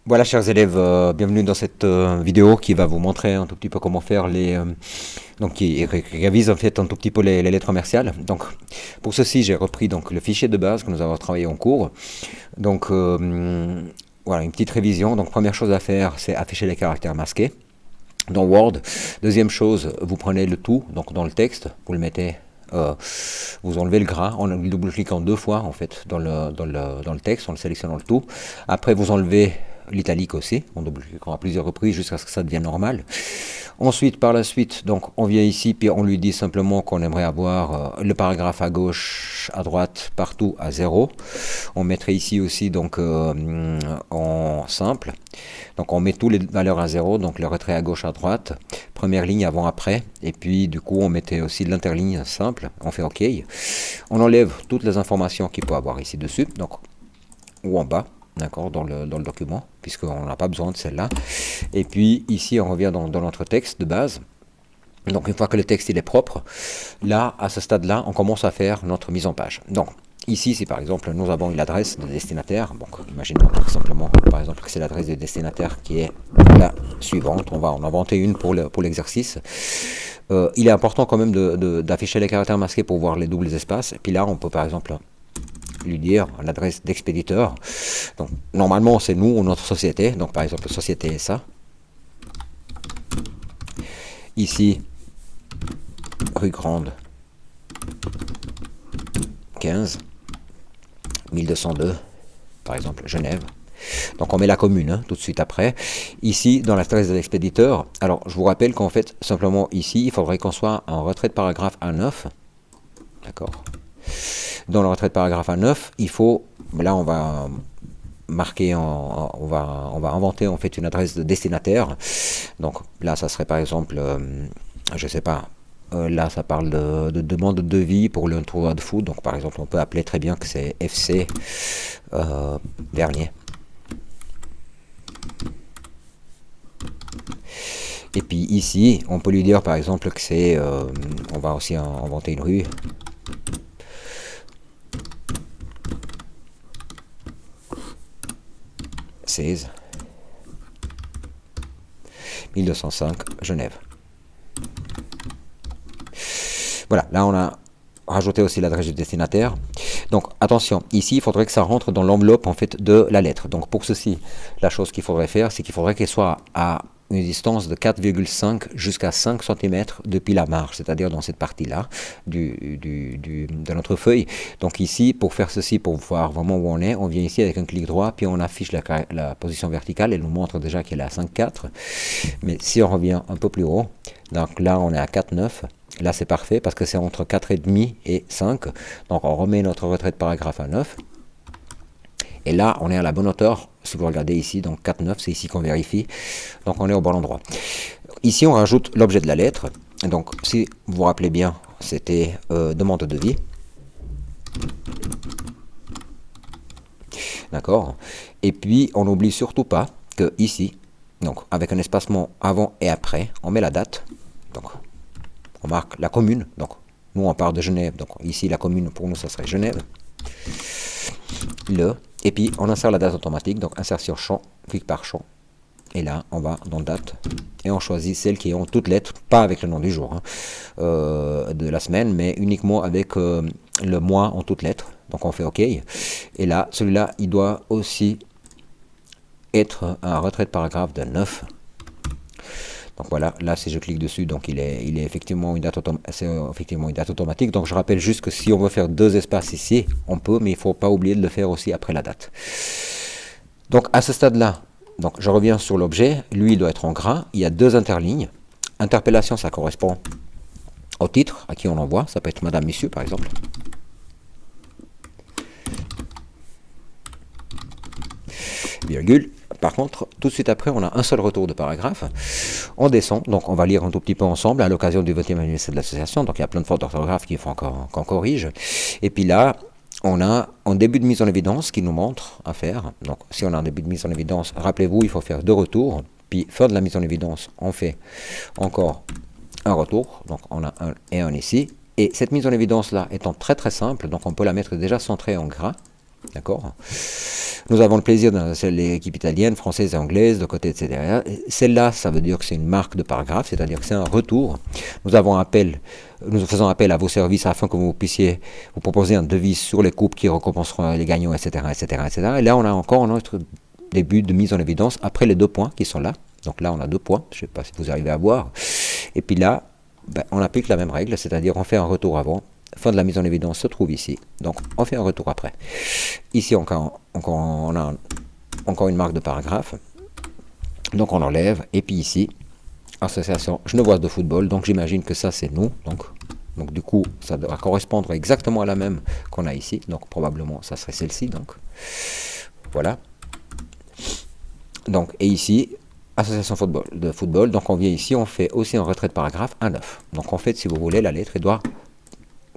Voilà, chers élèves, bienvenue dans cette vidéo qui va vous montrer un tout petit peu comment faire donc qui révise en fait un tout petit peu les lettres commerciales. Donc, pour ceci, j'ai repris donc le fichier de base que nous avons travaillé en cours. Donc, voilà, une petite révision. Donc, première chose à faire, c'est afficher les caractères masqués dans Word. Deuxième chose, vous prenez le tout, donc dans le texte, vous le mettez. Vous enlevez le gras en double-cliquant deux fois en fait dans le texte, en le sélectionnant le tout. Après, vous enlevez l'italique aussi, on double-cliquera à plusieurs reprises jusqu'à ce que ça devienne normal. Ensuite, par la suite, donc on vient ici, puis on lui dit simplement qu'on aimerait avoir le paragraphe à gauche, à droite, partout à 0. On mettrait ici aussi donc en simple. Donc on met toutes les valeurs à 0, donc le retrait à gauche, à droite, première ligne avant, après, et puis du coup on mettait aussi de l'interligne simple, on fait OK. On enlève toutes les informations qu'il peut avoir ici dessus, donc ou en bas, d'accord, dans le document, puisqu'on n'a pas besoin de celle-là. Et puis ici, on revient dans notre texte de base. Donc une fois que le texte il est propre, là, à ce stade-là, on commence à faire notre mise en page. Donc ici, si par exemple nous avons une adresse de destinataire, donc imaginons tout simplement par exemple que c'est l'adresse de destinataire qui est la suivante, on va en inventer une pour l'exercice. Il est important quand même d'afficher les caractères masqués pour voir les doubles espaces. Et puis là, on peut par exemple lui dire l'adresse d'expéditeur. Donc normalement c'est nous ou notre société, donc par exemple société SA. Ici, rue Grande, 15, 1202, par exemple Genève. Donc on met la commune hein, tout de suite après. Ici, dans l'adresse de l'expéditeur, alors je vous rappelle qu'en fait, simplement ici, il faudrait qu'on soit en retrait de paragraphe A9. D'accord. Dans le retrait de paragraphe A9, il faut, là on va marquer, on va inventer en fait une adresse de destinataire. Donc là, ça serait par exemple, je sais pas, là ça parle de demande de devis pour le tournoi de foot. Donc par exemple, on peut appeler très bien que c'est FC Vernier. Et puis ici, on peut lui dire par exemple que c'est, on va aussi inventer une rue. 16 1205 Genève. Voilà, là on a rajouté aussi l'adresse du destinataire. Donc attention, ici il faudrait que ça rentre dans l'enveloppe en fait de la lettre. Donc pour ceci, la chose qu'il faudrait faire, c'est qu'il faudrait qu'elle soit à une distance de 4,5 jusqu'à 5 cm depuis la marge, c'est-à-dire dans cette partie-là de notre feuille. Donc ici, pour faire ceci, pour voir vraiment où on est, on vient ici avec un clic droit, puis on affiche la position verticale, elle nous montre déjà qu'elle est à 5,4. Mais si on revient un peu plus haut, donc là on est à 4,9. Là c'est parfait parce que c'est entre 4,5 et 5. Donc on remet notre retrait de paragraphe à 9. Et là, on est à la bonne hauteur. Si vous regardez ici, donc 4,9, c'est ici qu'on vérifie. Donc on est au bon endroit. Ici, on rajoute l'objet de la lettre. Donc si vous vous rappelez bien, c'était demande de devis. D'accord. Et puis, on n'oublie surtout pas que ici, donc avec un espacement avant et après, on met la date. Donc on marque la commune. Donc nous, on part de Genève. Donc ici, la commune, pour nous, ça serait Genève. Et puis on insère la date automatique, donc insertion champ, clic par champ, et là on va dans date, et on choisit celles qui ont toutes lettres, pas avec le nom du jour, hein, de la semaine, mais uniquement avec le mois en toutes lettres, donc on fait OK, et là, celui-là, il doit aussi être un retrait de paragraphe de 9. Donc voilà, là si je clique dessus, donc il est effectivement une date automatique. Donc je rappelle juste que si on veut faire deux espaces ici, on peut, mais il ne faut pas oublier de le faire aussi après la date. Donc à ce stade-là, donc je reviens sur l'objet, lui il doit être en gras, il y a deux interlignes. Interpellation, ça correspond au titre à qui on envoie, ça peut être Madame, Monsieur par exemple. Virgule. Par contre, tout de suite après, on a un seul retour de paragraphe. On descend, donc on va lire un tout petit peu ensemble à l'occasion du 20e anniversaire de l'association. Donc il y a plein de fautes d'orthographe qu'il faut qu'on corrige. Et puis là, on a un début de mise en évidence qui nous montre à faire. Donc si on a un début de mise en évidence, rappelez-vous, il faut faire deux retours. Puis fin de la mise en évidence, on fait encore un retour. Donc on a un et un ici. Et cette mise en évidence là étant très très simple, donc on peut la mettre déjà centrée en gras. D'accord. Nous avons le plaisir dans l'équipe italienne, française et anglaise, de côté, etc. Celle-là, ça veut dire que c'est une marque de paragraphe, c'est-à-dire que c'est un retour. Nous faisons appel à vos services afin que vous puissiez vous proposer un devis sur les coupes qui récompenseront les gagnants, etc., etc., etc. Et là, on a encore notre début de mise en évidence après les 2 points qui sont là. Donc là, on a 2 points, je ne sais pas si vous arrivez à voir. Et puis là, on applique la même règle, c'est-à-dire on fait un retour avant. Fin de la mise en évidence se trouve ici. Donc, on fait un retour après. Ici, on a encore une marque de paragraphe. Donc, on enlève. Et puis ici, association genevoise de football. Donc, j'imagine que ça, c'est nous. Donc, du coup, ça doit correspondre exactement à la même qu'on a ici. Donc, probablement, ça serait celle-ci. Donc, voilà. Donc, et ici, association de football. Donc, on vient ici, on fait aussi un retrait de paragraphe à 9. Donc, en fait, si vous voulez, la lettre, elle doit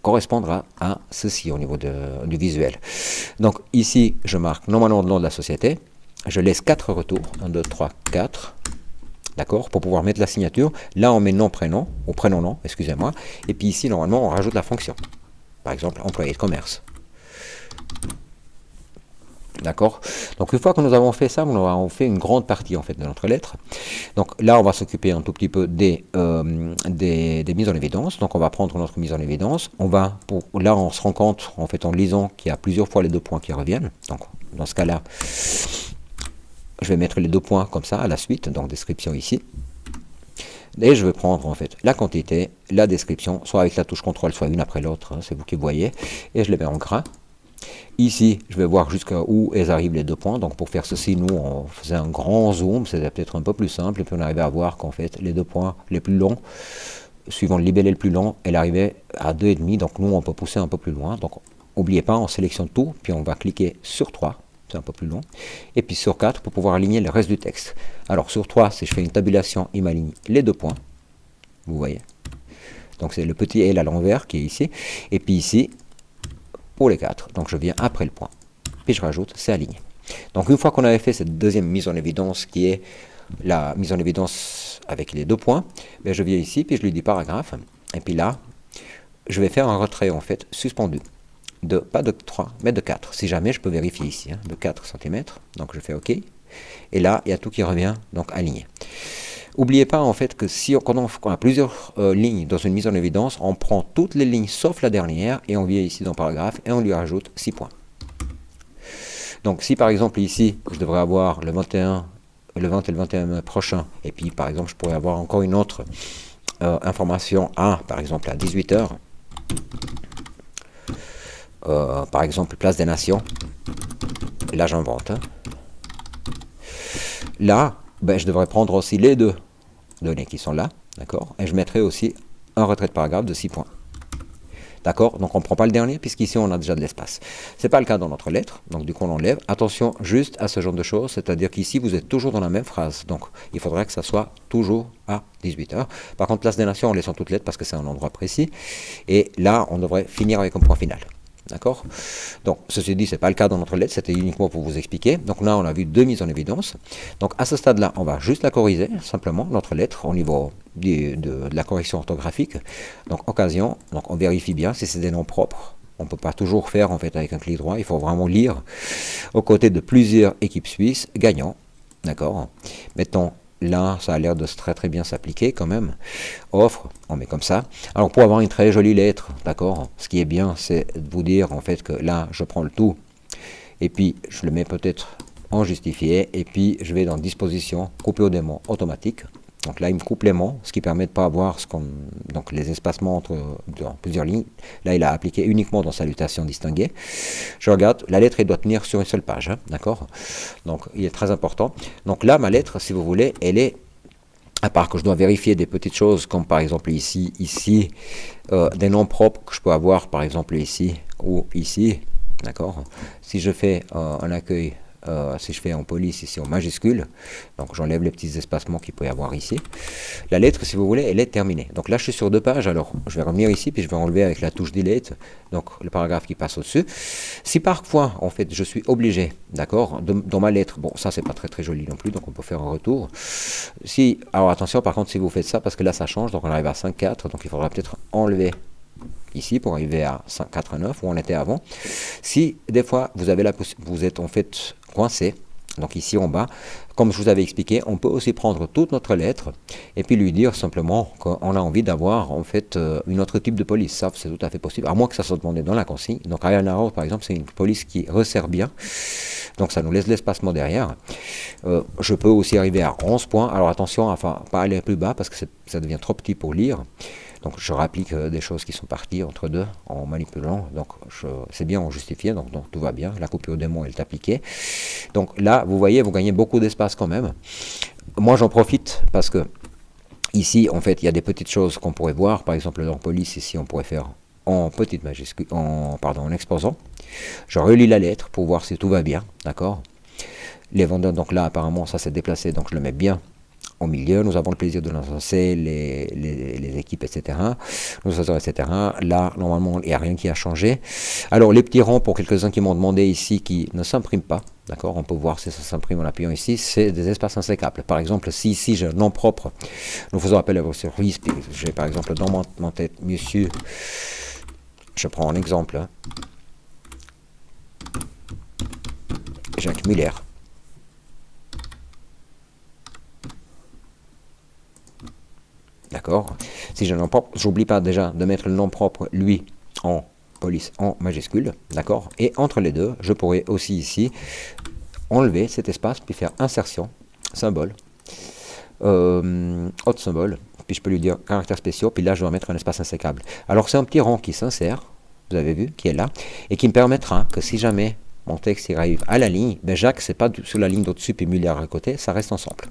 correspondra à ceci au niveau du visuel. Donc ici, je marque normalement le nom de la société. Je laisse 4 retours. 1, 2, 3, 4. D'accord, pour pouvoir mettre la signature. Là, on met nom, prénom, ou prénom-nom, excusez-moi. Et puis ici, normalement, on rajoute la fonction. Par exemple, employé de commerce. D'accord. Donc une fois que nous avons fait ça, nous avons fait une grande partie en fait de notre lettre. Donc là, on va s'occuper un tout petit peu des mises en évidence. Donc on va prendre notre mise en évidence. Là, on se rend compte en fait en lisant qu'il y a plusieurs fois les 2 points qui reviennent. Donc dans ce cas-là, je vais mettre les 2 points comme ça à la suite. Donc description ici. Et je vais prendre en fait la quantité, la description, soit avec la touche CTRL, soit une après l'autre. Hein, c'est vous qui voyez. Et je les mets en gras. Ici, je vais voir jusqu'à où elles arrivent les 2 points. Donc pour faire ceci, nous, on faisait un grand zoom. C'était peut-être un peu plus simple. Et puis on arrivait à voir qu'en fait, les 2 points les plus longs, suivant le libellé le plus long, elle arrivait à 2,5. Donc nous, on peut pousser un peu plus loin. Donc n'oubliez pas, on sélectionne tout. Puis on va cliquer sur 3. C'est un peu plus long. Et puis sur 4 pour pouvoir aligner le reste du texte. Alors sur 3, si je fais une tabulation, il m'aligne les 2 points. Vous voyez. Donc c'est le petit L à l'envers qui est ici. Et puis ici, pour les 4. Donc je viens après le point. Puis je rajoute, c'est aligné. Donc une fois qu'on avait fait cette deuxième mise en évidence qui est la mise en évidence avec les 2 points, ben je viens ici, puis je lui dis paragraphe. Et puis là, je vais faire un retrait en fait suspendu. Pas de 3, mais de 4. Si jamais, je peux vérifier ici, hein, de 4 cm. Donc je fais OK. Et là, il y a tout qui revient, donc aligné. N'oubliez pas en fait que si on a plusieurs lignes dans une mise en évidence, on prend toutes les lignes sauf la dernière et on vient ici dans paragraphe et on lui rajoute 6 points. Donc si par exemple ici, je devrais avoir le 21, le 20 et le 21 mai prochain, et puis par exemple je pourrais avoir encore une autre information par exemple à 18 h, par exemple place des nations, là j'invente. Hein. Là, ben, je devrais prendre aussi les 2 données qui sont là, d'accord, et je mettrai aussi un retrait de paragraphe de 6 points. D'accord, donc on ne prend pas le dernier puisqu'ici on a déjà de l'espace. Ce n'est pas le cas dans notre lettre, donc du coup on l'enlève. Attention juste à ce genre de choses, c'est-à-dire qu'ici vous êtes toujours dans la même phrase, donc il faudrait que ça soit toujours à 18 h. Par contre, place des nations, on laisse en toutes lettres parce que c'est un endroit précis, et là on devrait finir avec un point final. D'accord. Donc, ceci dit, ce n'est pas le cas dans notre lettre, c'était uniquement pour vous expliquer. Donc là, on a vu 2 mises en évidence. Donc, à ce stade-là, on va juste la corriger, simplement, notre lettre, au niveau de la correction orthographique. Donc, occasion, donc on vérifie bien si c'est des noms propres. On ne peut pas toujours faire, en fait, avec un clic droit. Il faut vraiment lire aux côtés de plusieurs équipes suisses gagnants. D'accord. Mettons... Là, ça a l'air de très très bien s'appliquer quand même. Offre, on met comme ça. Alors pour avoir une très jolie lettre, d'accord, ce qui est bien, c'est de vous dire en fait que là, je prends le tout, et puis je le mets peut-être en justifié, et puis je vais dans disposition, couper au démon automatique. Donc là, il me coupe les mots, ce qui permet de ne pas avoir donc les espacements entre plusieurs lignes. Là, il a appliqué uniquement dans salutation distinguée. Je regarde, la lettre, elle doit tenir sur une seule page, hein, d'accord. Donc, il est très important. Donc là, ma lettre, si vous voulez, elle est, à part que je dois vérifier des petites choses, comme par exemple ici, des noms propres que je peux avoir, par exemple ici ou ici, d'accord. Si je fais un accueil, si je fais en police ici en majuscule, donc j'enlève les petits espacements qu'il peut y avoir ici. La lettre, si vous voulez, elle est terminée. Donc là, je suis sur 2 pages, alors je vais revenir ici, puis je vais enlever avec la touche delete, donc le paragraphe qui passe au-dessus. Si parfois, en fait, je suis obligé, d'accord, dans ma lettre, bon, ça c'est pas très très joli non plus, donc on peut faire un retour. Alors attention, par contre, si vous faites ça, parce que là ça change, donc on arrive à 5,4, donc il faudra peut-être enlever ici pour arriver à 4,9 où on était avant. Si des fois vous avez vous êtes en fait coincé, donc ici en bas, comme je vous avais expliqué, on peut aussi prendre toute notre lettre et puis lui dire simplement qu'on a envie d'avoir en fait une autre type de police. Ça, c'est tout à fait possible, à moins que ça soit demandé dans la consigne. Donc Ariana Rose, par exemple, c'est une police qui resserre bien, donc ça nous laisse l'espacement derrière. Je peux aussi arriver à 11 points. Alors attention, enfin, pas aller plus bas parce que ça devient trop petit pour lire. Donc je rapplique des choses qui sont parties entre deux en manipulant. Donc c'est bien en justifié, donc tout va bien. La coupure des mots est appliquée. Donc là, vous voyez, vous gagnez beaucoup d'espace quand même. Moi, j'en profite parce que ici, en fait, il y a des petites choses qu'on pourrait voir. Par exemple, dans police, ici, on pourrait faire en petite majuscule, en exposant. Je relis la lettre pour voir si tout va bien, d'accord. Les vendeurs, donc là, apparemment, ça s'est déplacé, donc je le mets bien au milieu. Nous avons le plaisir de lancer les équipes, etc. Nous autres, etc. Là, normalement, il n'y a rien qui a changé. Alors, les petits rangs, pour quelques-uns qui m'ont demandé ici, qui ne s'impriment pas, d'accord, on peut voir si ça s'imprime en appuyant ici, c'est des espaces insécables. Par exemple, si ici j'ai un nom propre, nous faisons appel à vos services. J'ai par exemple dans mon tête, monsieur, je prends un exemple, hein, Jacques Muller. D'accord. Si j'ai un nom propre, j'oublie pas déjà de mettre le nom propre, lui, en police, en majuscule. D'accord. Et entre les deux, je pourrais aussi ici enlever cet espace, puis faire insertion, symbole, autre symbole, puis je peux lui dire caractères spéciaux, puis là je dois mettre un espace insécable. Alors c'est un petit rang qui s'insère, vous avez vu, qui est là, et qui me permettra que si jamais mon texte arrive à la ligne, ben Jacques, c'est pas sur la ligne d'au-dessus puis Muller à côté, ça reste ensemble.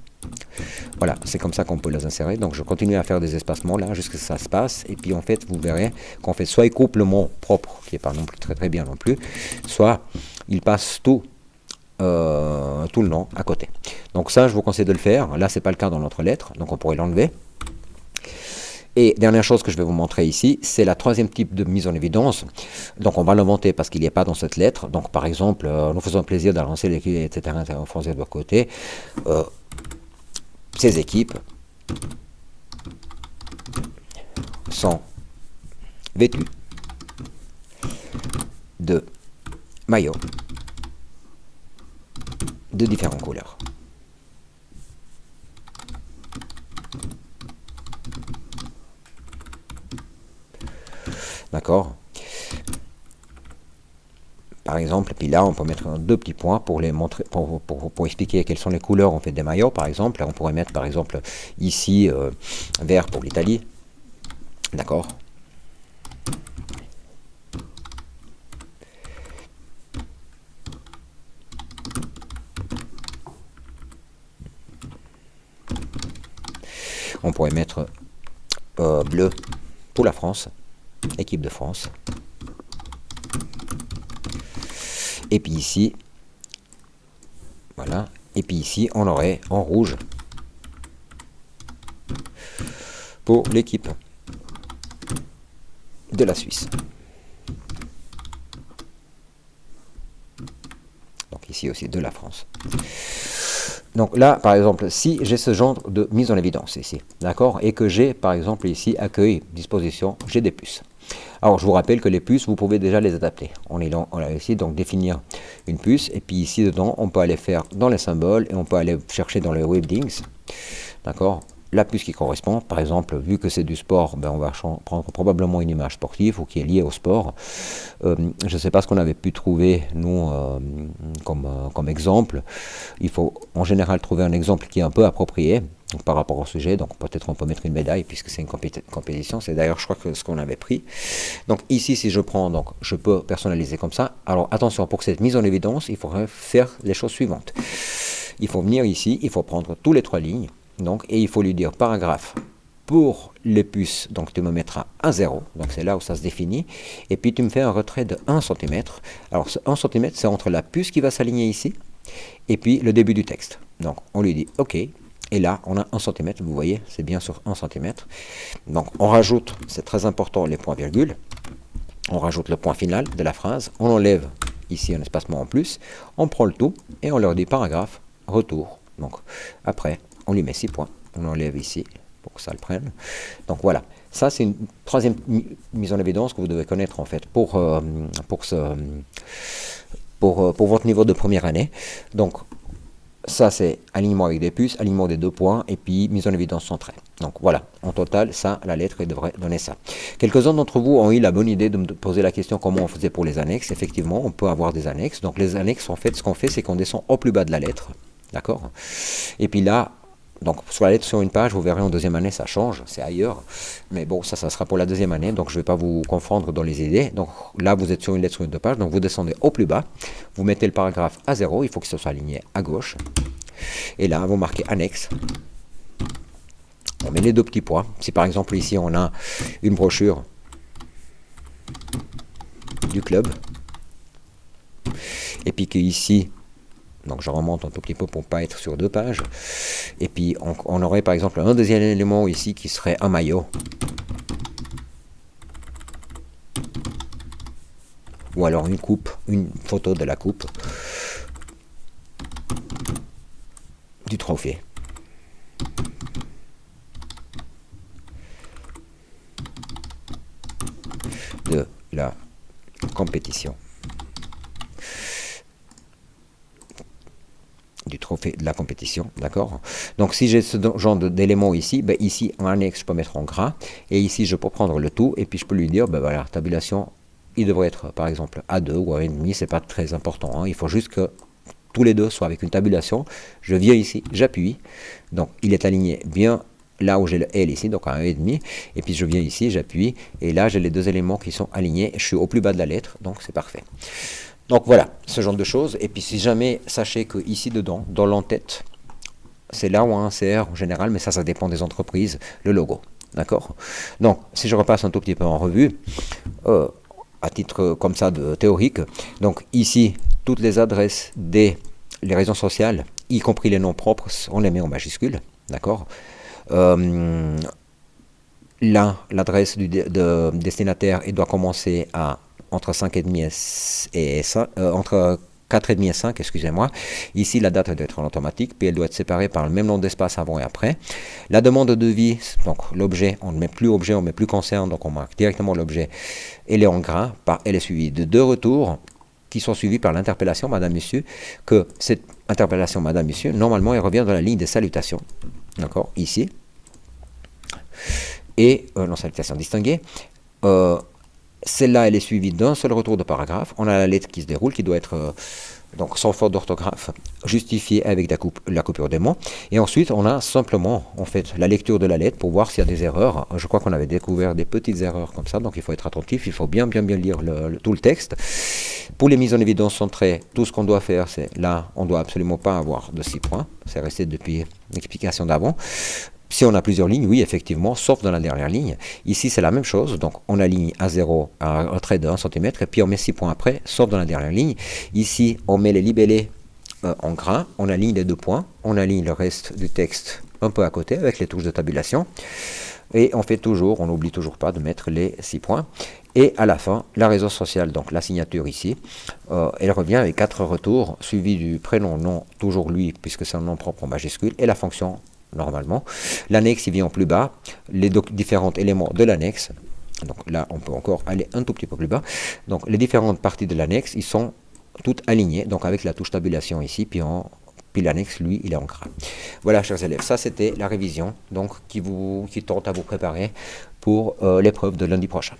Voilà, c'est comme ça qu'on peut les insérer. Donc je continue à faire des espacements là jusqu'à ce que ça se passe. Et puis en fait, vous verrez qu'en fait, soit il coupe le mot propre, qui n'est pas non plus très bien non plus, soit il passe tout le nom à côté. Donc ça, je vous conseille de le faire. Là, c'est pas le cas dans notre lettre, donc on pourrait l'enlever. Et dernière chose que je vais vous montrer ici, c'est la troisième type de mise en évidence. Donc on va l'inventer parce qu'il n'y est pas dans cette lettre. Donc par exemple, nous faisons plaisir d'avancer l'équipe, etc. français de leur côté. Ces équipes sont vêtues de maillots de différentes couleurs. D'accord. Par exemple, puis là, on peut mettre deux petits points pour les montrer, pour expliquer quelles sont les couleurs en fait des maillots. Par exemple, on pourrait mettre par exemple ici vert pour l'Italie. D'accord. On pourrait mettre bleu pour la France, équipe de France. Et puis ici, voilà. Et puis ici, on aurait en rouge pour l'équipe de la Suisse. Donc ici aussi de la France. Donc là, par exemple, si j'ai ce genre de mise en évidence ici, d'accord, et que j'ai, par exemple, ici, accueil, disposition, j'ai des puces. Alors, je vous rappelle que les puces, vous pouvez déjà les adapter. On a ici, donc, définir une puce, et puis ici, dedans, on peut aller faire dans les symboles, et on peut aller chercher dans les webdings, d'accord, la puce qui correspond. Par exemple, vu que c'est du sport, ben on va prendre probablement une image sportive ou qui est liée au sport. Je ne sais pas ce qu'on avait pu trouver, nous, comme exemple. Il faut en général trouver un exemple qui est un peu approprié donc, par rapport au sujet. Donc peut-être on peut mettre une médaille puisque c'est une compétition. C'est d'ailleurs, je crois, que ce qu'on avait pris. Donc ici, si je prends, donc je peux personnaliser comme ça. Alors attention, pour cette mise en évidence, il faudrait faire les choses suivantes. Il faut venir ici, il faut prendre tous les trois lignes. Donc, et il faut lui dire paragraphe pour les puces, donc tu me mettras un 0, donc c'est là où ça se définit, et puis tu me fais un retrait de 1 cm. Alors ce 1 cm, c'est entre la puce qui va s'aligner ici, et puis le début du texte. Donc on lui dit OK, et là on a 1 cm, vous voyez, c'est bien sur 1 cm. Donc on rajoute, c'est très important, les points-virgules, on rajoute le point final de la phrase, on enlève ici un espacement en plus, on prend le tout, et on leur dit paragraphe, retour. Donc après, on lui met 6 points, on enlève ici pour que ça le prenne. Donc voilà, Ça, c'est une troisième mise en évidence que vous devez connaître en fait pour votre niveau de première année. Donc, ça, c'est alignement avec des puces, alignement des 2 points, et puis mise en évidence sans trait. Donc voilà, en total, ça, la lettre, elle devrait donner ça. Quelques-uns d'entre vous ont eu la bonne idée de me poser la question comment on faisait pour les annexes. Effectivement, on peut avoir des annexes. Donc les annexes, en fait, ce qu'on fait, c'est qu'on descend au plus bas de la lettre. D'accord? Et puis là, donc sur la lettre sur une page, vous verrez en deuxième année, ça change, c'est ailleurs. Mais bon, ça sera pour la deuxième année, donc je ne vais pas vous confondre dans les idées. Donc là, vous êtes sur une lettre sur une 2 pages, donc vous descendez au plus bas, vous mettez le paragraphe à 0, il faut que ce soit aligné à gauche. Et là, vous marquez annexe. On met les 2 petits points. Si par exemple ici, on a une brochure du club, et puis qu'ici, donc je remonte un tout petit peu pour ne pas être sur 2 pages. Et puis on aurait par exemple un deuxième élément ici qui serait un maillot. Ou alors une coupe, une photo de la coupe du trophée. De la compétition. Du trophée de la compétition, d'accord? Donc si j'ai ce genre d'éléments ici, ben ici en annexe je peux mettre en gras, et ici je peux prendre le tout, et puis je peux lui dire, ben voilà, tabulation, il devrait être par exemple à 2 ou à 1,5, c'est pas très important, hein. Il faut juste que tous les deux soient avec une tabulation. Je viens ici, j'appuie, donc il est aligné bien là où j'ai le L ici, donc à 1,5, et puis je viens ici, j'appuie, et là j'ai les 2 éléments qui sont alignés, je suis au plus bas de la lettre, donc c'est parfait. Donc voilà, ce genre de choses. Et puis si jamais, sachez que ici dedans, dans l'entête, c'est là où on insère en général, mais ça dépend des entreprises, le logo. D'accord? Donc, si je repasse un tout petit peu en revue, à titre comme ça de théorique, donc ici, toutes les adresses des les réseaux sociales, y compris les noms propres, on les met en majuscule. D'accord? Là, l'adresse du destinataire, il doit commencer à entre 5,5 et 5, entre 4,5 et 5, excusez-moi. Ici, la date doit être en automatique, puis elle doit être séparée par le même nombre d'espace avant et après. La demande de devis, donc l'objet, on ne met plus objet, on ne met plus concerne, donc on marque directement l'objet. Elle est en gras, elle est suivie de 2 retours qui sont suivis par l'interpellation, madame, monsieur, que cette interpellation, madame, monsieur, normalement, elle revient dans la ligne des salutations. D'accord, ici. Et, non, salutation distinguée. Celle-là, elle est suivie d'un seul retour de paragraphe. On a la lettre qui se déroule, qui doit être donc sans faute d'orthographe, justifiée avec la coupure des mots. Et ensuite, on a simplement, en fait, la lecture de la lettre pour voir s'il y a des erreurs. Je crois qu'on avait découvert des petites erreurs comme ça, donc il faut être attentif, il faut bien lire tout le texte. Pour les mises en évidence centrées, tout ce qu'on doit faire, c'est là, on ne doit absolument pas avoir de 6 points. C'est resté depuis l'explication d'avant. Si on a plusieurs lignes, oui, effectivement, sauf dans la dernière ligne. Ici, c'est la même chose. Donc, on aligne à 0 à un trait de 1 cm, et puis on met 6 points après, sauf dans la dernière ligne. Ici, on met les libellés en gras, on aligne les 2 points, on aligne le reste du texte un peu à côté avec les touches de tabulation. Et on fait toujours, on n'oublie toujours pas de mettre les 6 points. Et à la fin, la réseau social, donc la signature ici, elle revient avec 4 retours, suivi du prénom, nom, toujours lui, puisque c'est un nom propre en majuscule, et la fonction normalement. L'annexe, il vient en plus bas, les différents éléments de l'annexe. Donc là, on peut encore aller un tout petit peu plus bas. Donc les différentes parties de l'annexe, ils sont toutes alignées, donc avec la touche tabulation ici, puis l'annexe, lui, il est en gras. Voilà, chers élèves, ça c'était la révision donc qui tente à vous préparer pour l'épreuve de lundi prochain.